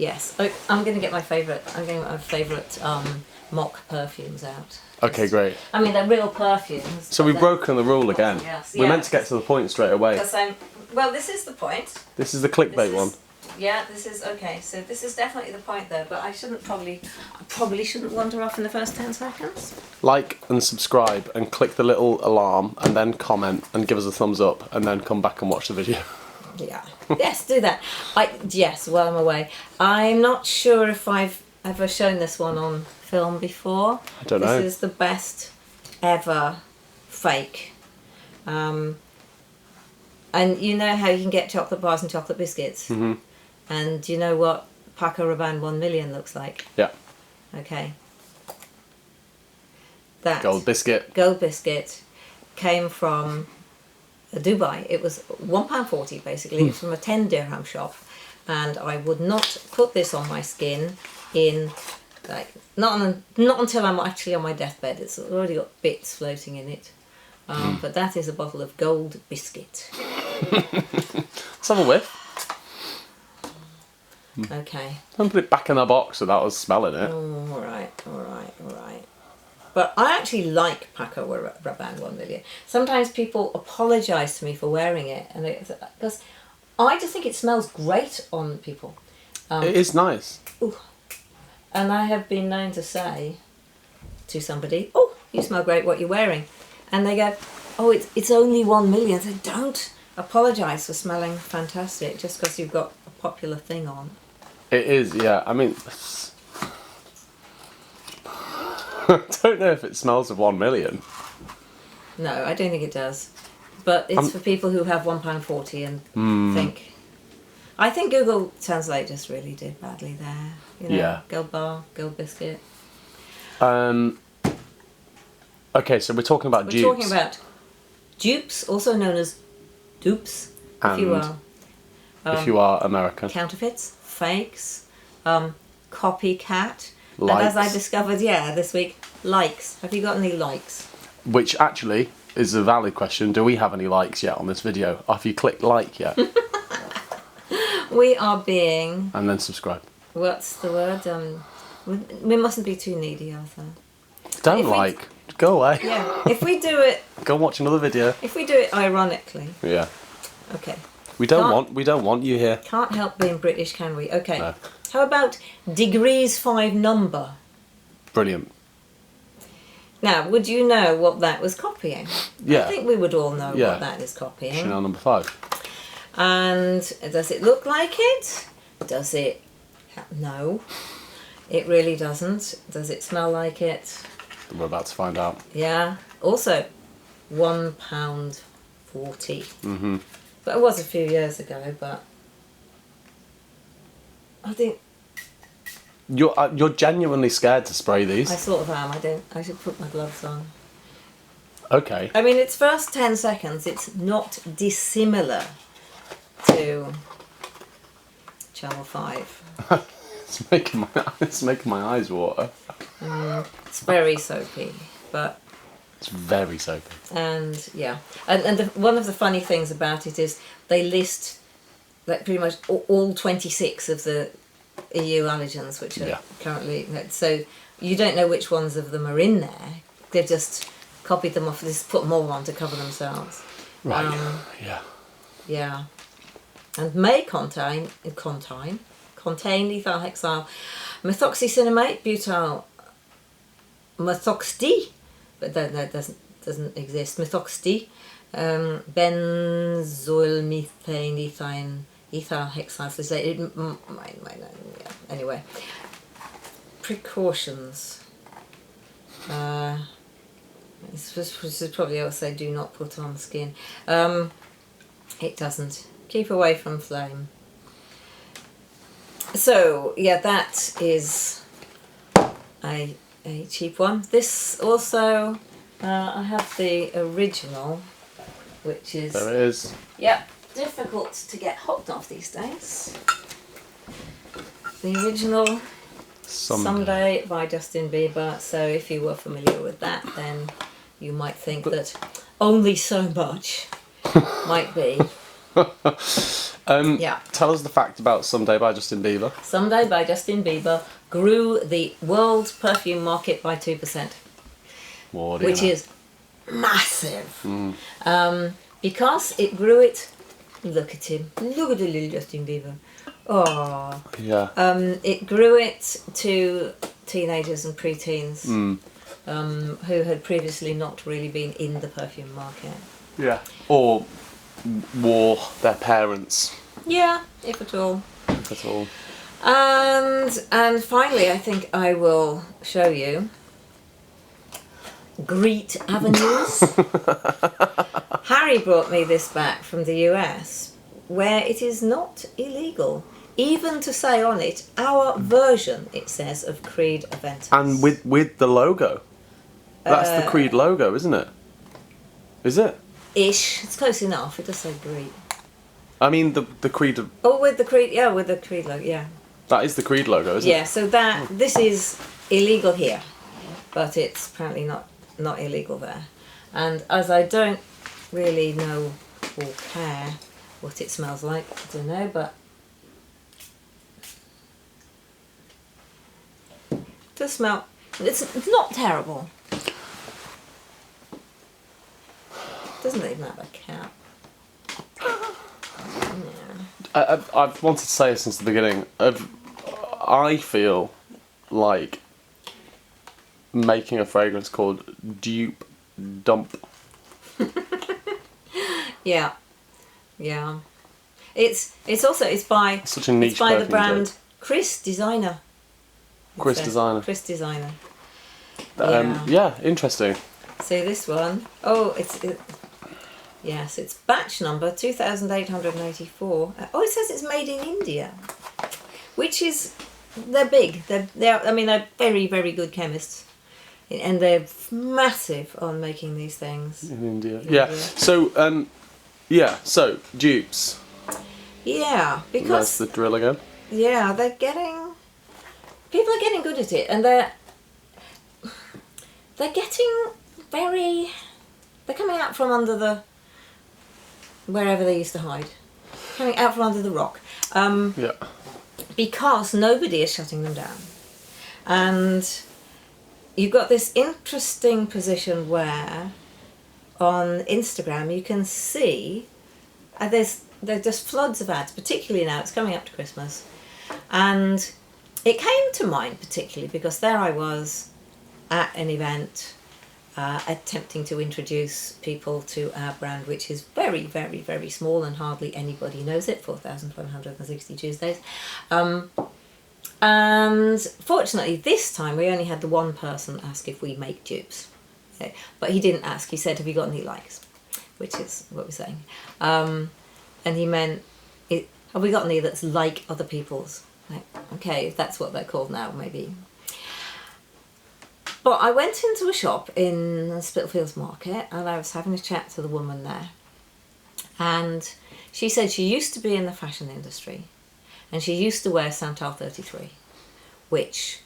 Yes. I'm going to get my favourite. I'm going to get my favourite mock perfumes out. Okay, great. I mean, they're real perfumes. So we've broken the rule again. Yes, We're meant to get to the point straight away. Well, this is the point. This is the clickbait one. Yeah, this is okay. So this is definitely the point, though. But I probably shouldn't wander off in the first 10 seconds. Like and subscribe and click the little alarm and then comment and give us a thumbs up and then come back and watch the video. Yeah. Yes, do that. Yes, while I'm away. I'm not sure if I've ever shown this one on film before. I don't know. This is the best ever fake. And you know how you can get chocolate bars and chocolate biscuits? Mm-hmm. And you know what Paco Rabanne 1 million looks like? Yeah. Okay. That Gold biscuit came from Dubai. It was £1.40 basically. It's from a 10 dirham shop, and I would not put this on my skin in not until I'm actually on my deathbed. It's already got bits floating in it. But that is a bottle of gold biscuit. Let's have a whiff. Okay. Don't put it back in the box without us smelling it. Oh, all right. But I actually like Paco Rabanne 1 million. Sometimes people apologise to me for wearing it, and because I just think it smells great on people. It is nice. Ooh. And I have been known to say to somebody, "Oh, you smell great. What you're wearing?" And they go, "Oh, it's only 1 million." I said, "Don't apologise for smelling fantastic just because you've got a popular thing on." It is, yeah. I mean, I don't know if it smells of 1 million. No, I don't think it does. But it's for people who have £1.40 and think. I think Google Translate just really did badly there. You know, Yeah. Gold bar, gold biscuit. Okay, so we're talking about dupes. We're talking about dupes, also known as dupes, if you are American. counterfeits, fakes, copycat, Likes. and as I discovered, this week, likes. Have you got any likes? Which actually is a valid question. Do we have any likes yet on this video? Have you clicked like yet? We are being... And then subscribe. What's the word? We mustn't be too needy, Arthur. Don't Go away. Yeah. If we do it... Go and watch another video. If we do it ironically. Yeah. Okay. We don't want you here. Can't help being British, can we? Okay. No. How about degrees 5 number? Brilliant. Now, would you know what that was copying? Yeah. I think we would all know what that is copying. Chanel number 5. And does it look like it? Does it? No. It really doesn't. Does it smell like it? We're about to find out. Yeah. Also, £1.40. Mm-hmm. But it was a few years ago, but I think... You're genuinely scared to spray these. I sort of am. I should put my gloves on. Okay. I mean, its first 10 seconds, it's not dissimilar to Channel 5. It's making my eyes water. It's very soapy, but... It's very soapy. And, yeah. And one of the funny things about it is they list like pretty much all 26 of the EU allergens, which are currently... So you don't know which ones of them are in there. They've just copied them off, just put more on to cover themselves. Right, yeah. Yeah. And may contain ethyl hexyl methoxycinnamate, butyl methoxy, but that doesn't exist. Methoxy, benzylmethane ethyl hexyl. Anyway, precautions. This is probably also do not put on skin. It doesn't. Keep away from flame. So, yeah, that is a cheap one. This also, I have the original, which is... There it is. Yep, difficult to get hold of these days. The original Someday by Justin Bieber. So if you were familiar with that, then you might think that only so much might be. Yeah. Tell us the fact about Someday by Justin Bieber. Someday by Justin Bieber grew the world perfume market by 2%, What do you which know? is massive. Because it grew it. Look at him. Look at the little Justin Bieber. Oh. Yeah. It grew it to teenagers and preteens who had previously not really been in the perfume market. Yeah. Or wore their parents Yeah, if at all. at all. And finally, I think I will show you Greet Avenues. Harry brought me this back from the US, where it is not illegal even to say on it our version, it says, of Creed Aventus. And with the logo. That's the Creed logo, isn't it? Is it? Ish. It's close enough. It does say Greed. I mean the Creed. Oh, with the Creed, yeah, with the Creed logo, yeah. That is the Creed logo, isn't Yeah, so this is illegal here, but it's apparently not illegal there. And as I don't really know or care what it smells like, I don't know, but it does smell. It's not terrible. It doesn't even have a cap. Yeah. I've wanted to say it since the beginning. I feel like making a fragrance called Dupe Dump. Yeah, yeah. It's by Such a niche it's by the perfume brand joke. Chris Designer. Chris Designer. Chris Designer. Yeah, interesting. See this one? Oh, yes, it's batch number 2884. Oh, it says it's made in India, which is they're big. They're I mean they're very very good chemists, and they're massive on making these things. In India. Yeah. So so dupes. Yeah, That's because the drill again. yeah, people are getting good at it, and they're coming out from under the wherever they used to hide, coming out from under the rock. Yeah. Because nobody is shutting them down. And you've got this interesting position where on Instagram you can see there's just floods of ads, particularly now it's coming up to Christmas. And it came to mind particularly because there I was at an event attempting to introduce people to our brand, which is very, very, very small and hardly anybody knows it, 4,160 Tuesdays. And fortunately this time we only had the one person ask if we make dupes. Okay. But he didn't ask, he said, have you got any likes? Which is what we're saying. And he meant, have we got any that's like other people's? Like, okay, if that's what they're called now, maybe. But I went into a shop in Spitalfields Market and I was having a chat to the woman there. And she said she used to be in the fashion industry and she used to wear Santal 33, which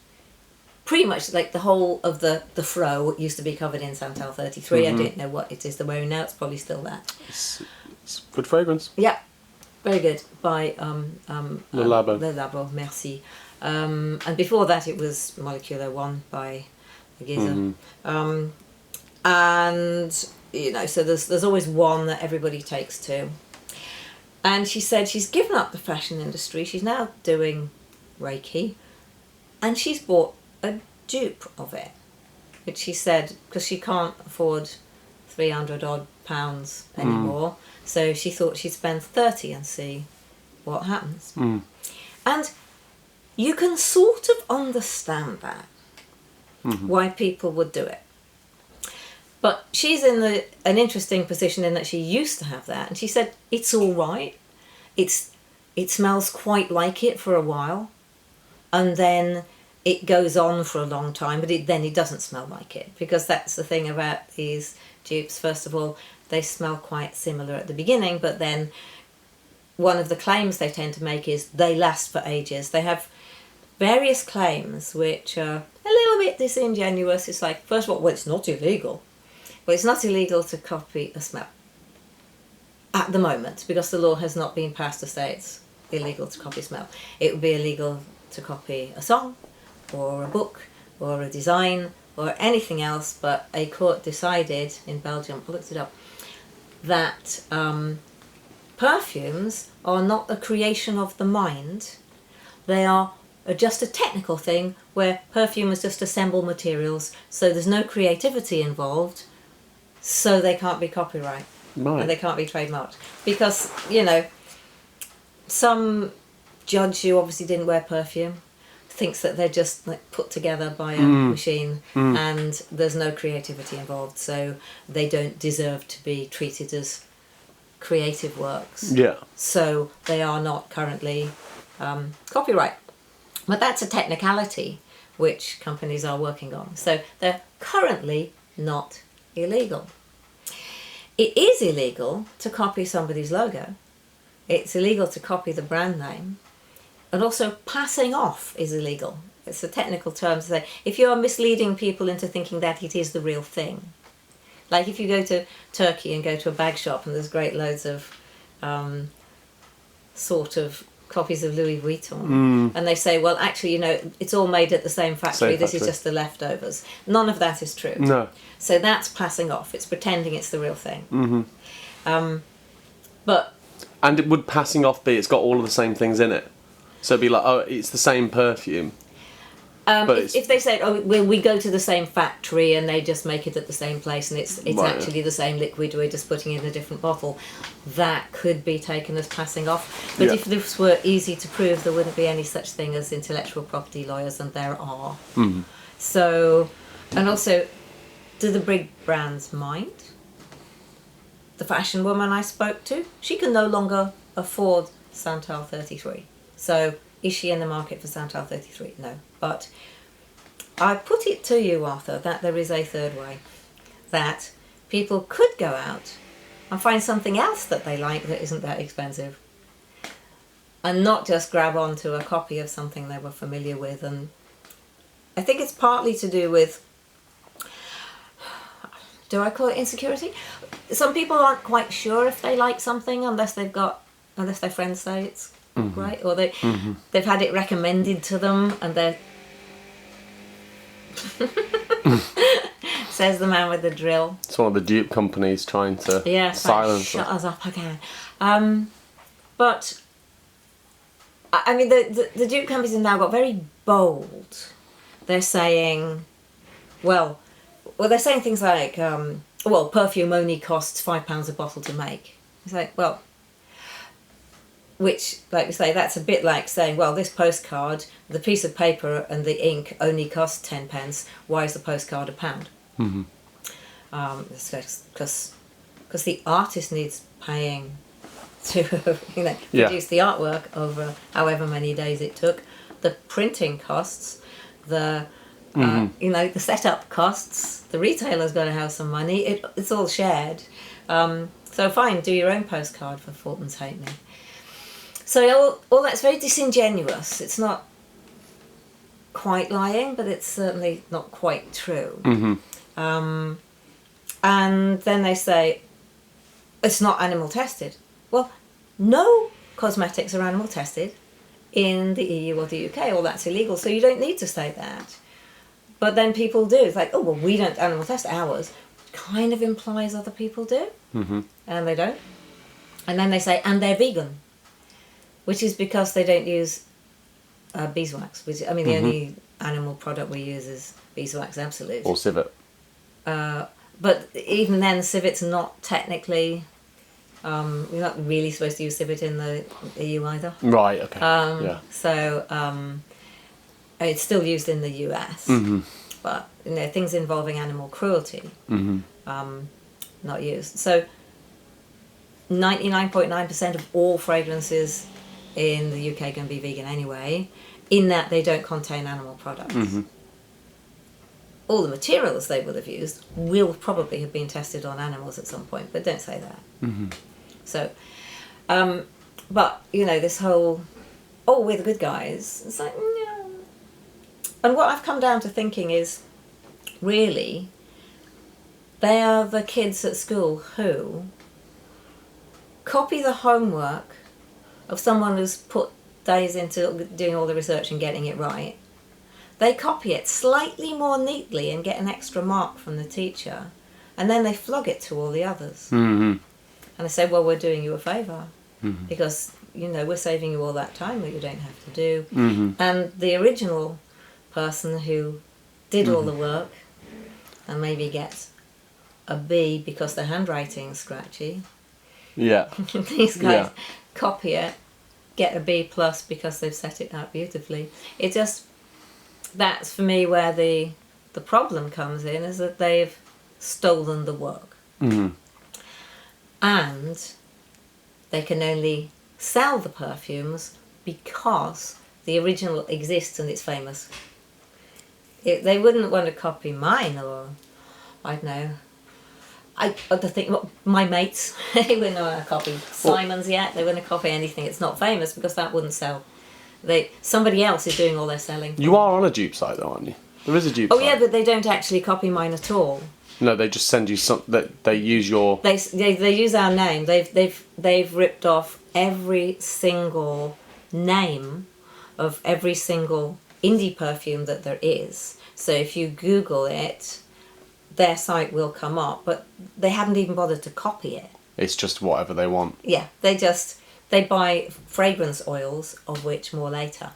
pretty much like the whole of the fro used to be covered in Santal 33. Mm-hmm. I don't know what it is they're wearing now. It's probably still that. It's good fragrance. Yeah, very good. By Le Labo. Le Labo, merci. And before that it was Molecular One by Giza. Mm-hmm. And you know, so there's always one that everybody takes to. And she said she's given up the fashion industry. She's now doing Reiki, and she's bought a dupe of it, which she said because she can't afford £300 odd anymore. So she thought she'd spend 30 and see what happens. And you can sort of understand that. Why people would do it. But she's in an interesting position in that she used to have that, and she said it's all right. It smells quite like it for a while, and then it goes on for a long time, but then it doesn't smell like it, because that's the thing about these dupes. First of all, they smell quite similar at the beginning, but then one of the claims they tend to make is they last for ages. They have various claims which are a little bit disingenuous. It's like, first of all, well, it's not illegal. Well, it's not illegal to copy a smell. at the moment, because the law has not been passed to say it's illegal to copy smell. It would be illegal to copy a song or a book or a design or anything else, but a court decided in Belgium, I looked it up, that perfumes are not a creation of the mind. They are just a technical thing where perfumers just assemble materials, so there's no creativity involved, so they can't be copyright. Right. And they can't be trademarked. Because, some judge who obviously didn't wear perfume thinks that they're just like put together by a machine and there's no creativity involved, so they don't deserve to be treated as creative works. Yeah. So they are not currently copyright. But that's a technicality which companies are working on. So they're currently not illegal. It is illegal to copy somebody's logo. It's illegal to copy the brand name. And also passing off is illegal. It's a technical term to say if you are misleading people into thinking that it is the real thing. Like if you go to Turkey and go to a bag shop and there's great loads of sort of copies of Louis Vuitton and they say, well, actually, it's all made at the same factory. This is just the leftovers. None of that is true. No. So that's passing off. It's pretending it's the real thing. But And would passing off be it's got all of the same things in it? So it'd be like, oh, it's the same perfume. But if they say, oh, we go to the same factory and they just make it at the same place and it's Right. actually the same liquid, we're just putting it in a different bottle, that could be taken as passing off. But Yeah. if this were easy to prove, there wouldn't be any such thing as intellectual property lawyers, and there are. So, and also, do the big brands mind? The fashion woman I spoke to, she can no longer afford Santal 33. So, is she in the market for Santal 33? No. But I put it to you, Arthur, that there is a third way. That people could go out and find something else that they like that isn't that expensive. And not just grab onto a copy of something they were familiar with. And I think it's partly to do with, do I call it insecurity? Some people aren't quite sure if they like something unless their friends say it's right, or they've had it recommended to them, and they're says the man with the drill. It's one of the dupe companies trying to silence shut them. us up again. But I mean, the dupe companies have now got very bold. They're saying, well, they're saying things like, perfume only costs £5 a bottle to make. It's like, well, which, like we say, that's a bit like saying, well, this postcard, the piece of paper and the ink only costs 10 pence. Why is the postcard £1? Because the artist needs paying to produce the artwork over however many days it took. The printing costs, the the setup costs. The retailer's got to have some money. It's all shared. So fine, do your own postcard for Fortman's Halfpenny. So all that's very disingenuous. It's not quite lying, but it's certainly not quite true. And then they say, it's not animal tested. Well, no cosmetics are animal tested in the EU or the UK, or that's illegal, so you don't need to say that. But then people do. It's like, oh, well, we don't animal test ours. Kind of implies other people do, and they don't. And then they say, and they're vegan. Which is because they don't use beeswax. Which, I mean, the only animal product we use is beeswax absolute. Or civet. But even then, civet's not technically... we're not really supposed to use civet in the EU either. Right, okay. So it's still used in the US. But, things involving animal cruelty, not used. So 99.9% of all fragrances in the UK are going to be vegan anyway, in that they don't contain animal products. All the materials they will have used will probably have been tested on animals at some point, but don't say that. So, but, this whole, we're the good guys, it's like, no. And what I've come down to thinking is, really, they are the kids at school who copy the homework of someone who's put days into doing all the research and getting it right. They copy it slightly more neatly and get an extra mark from the teacher, and then they flog it to all the others. Mm-hmm. And they say, well, we're doing you a favour Mm-hmm. because, you know, we're saving you all that time that you don't have to do. Mm-hmm. And the original person who did all the work and maybe gets a B because their handwriting's scratchy. Yeah. These guys copy it, get a B plus because they've set it out beautifully. It just, that's for me where the problem comes in, is that they've stolen the work. Mm-hmm. And they can only sell the perfumes because the original exists and it's famous. They wouldn't want to copy mine, or I don't know. I think my mates, they wouldn't want to copy Simon's yet. They wouldn't copy anything. It's not famous because that wouldn't sell. Somebody else is doing all their selling. You are on a dupe site though, aren't you? There is a dupe Oh site. yeah, but they don't actually copy mine at all. No, they just send you some. That they use your. They use our name. They've ripped off every single name of every single indie perfume that there is. So if you Google it, their site will come up, but they haven't even bothered to copy it. It's just whatever they want. Yeah, they buy fragrance oils, of which more later,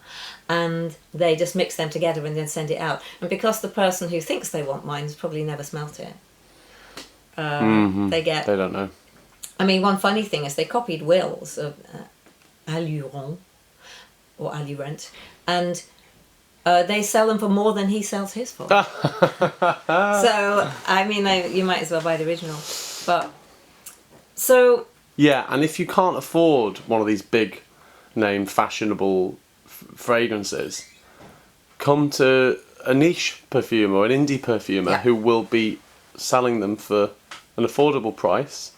and they just mix them together and then send it out. And because the person who thinks they want mine has probably never smelt it, they don't know. I mean, one funny thing is they copied Will's of Allurant, or Allurant, and they sell them for more than he sells his for. So, I mean, you might as well buy the original. But, so... Yeah, and if you can't afford one of these big name fashionable fragrances, come to a niche perfumer or an indie perfumer who will be selling them for an affordable price.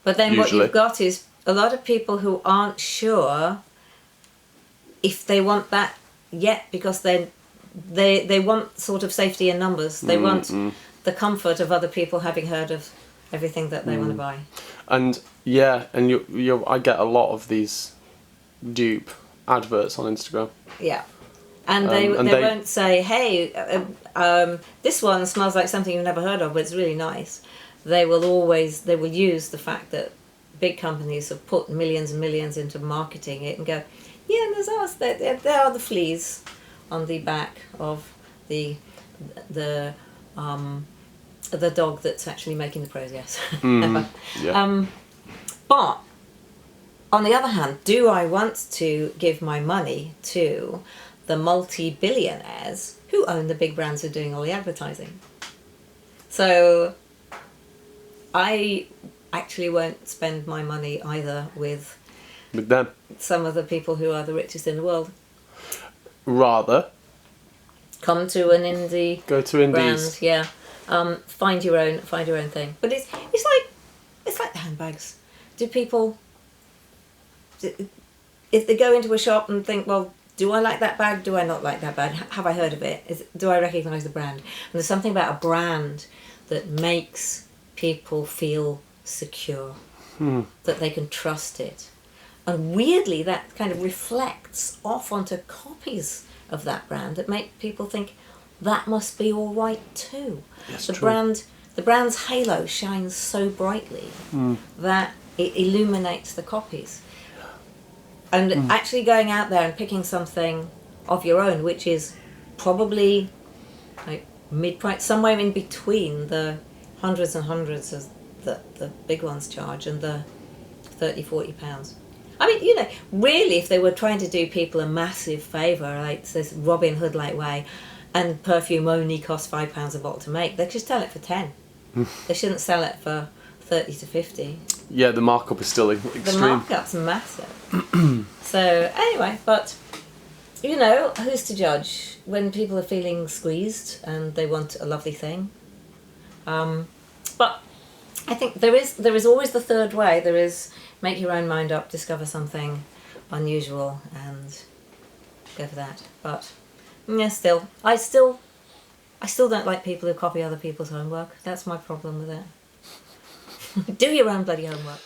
But then usually. What you've got is a lot of people who aren't sure if they want that yet, because they want sort of safety in numbers. They want the comfort of other people having heard of everything that they want to buy. And yeah, and I get a lot of these dupe adverts on Instagram. Yeah. And they won't say, hey, this one smells like something you've never heard of, but it's really nice. They will use the fact that big companies have put millions and millions into marketing it and go, yeah, there's us. There are the fleas on the back of the dog that's actually making the prose, yes. Yeah. But on the other hand, do I want to give my money to the multi-billionaires who own the big brands who are doing all the advertising? So I actually won't spend my money either with them. Some of the people who are the richest in the world. Rather come to an indie go to indies. brand, yeah. Find your own thing. But it's like the handbags. Do people, if they go into a shop and think, well, do I like that bag? Do I not like that bag? Have I heard of it? Do I recognise the brand? And there's something about a brand that makes people feel secure, that they can trust it. And weirdly, that kind of reflects off onto copies of that brand that make people think that must be all right too. That's the true. The brand's halo shines so brightly that it illuminates the copies. And actually going out there and picking something of your own, which is probably like mid-price, somewhere in between the hundreds and hundreds of the big ones charge and the £30-40. I mean, you know, really, if they were trying to do people a massive favour, like this Robin Hood-like way, and perfume only costs £5 a bottle to make, they should sell it for 10. They shouldn't sell it for 30 to 50. Yeah, the markup is still extreme. The markup's massive. So anyway, but you know, who's to judge when people are feeling squeezed and they want a lovely thing? But I think there is always the third way. There is make your own mind up, discover something unusual, and go for that. But yeah, I still don't like people who copy other people's homework. That's my problem with it. Do your own bloody homework.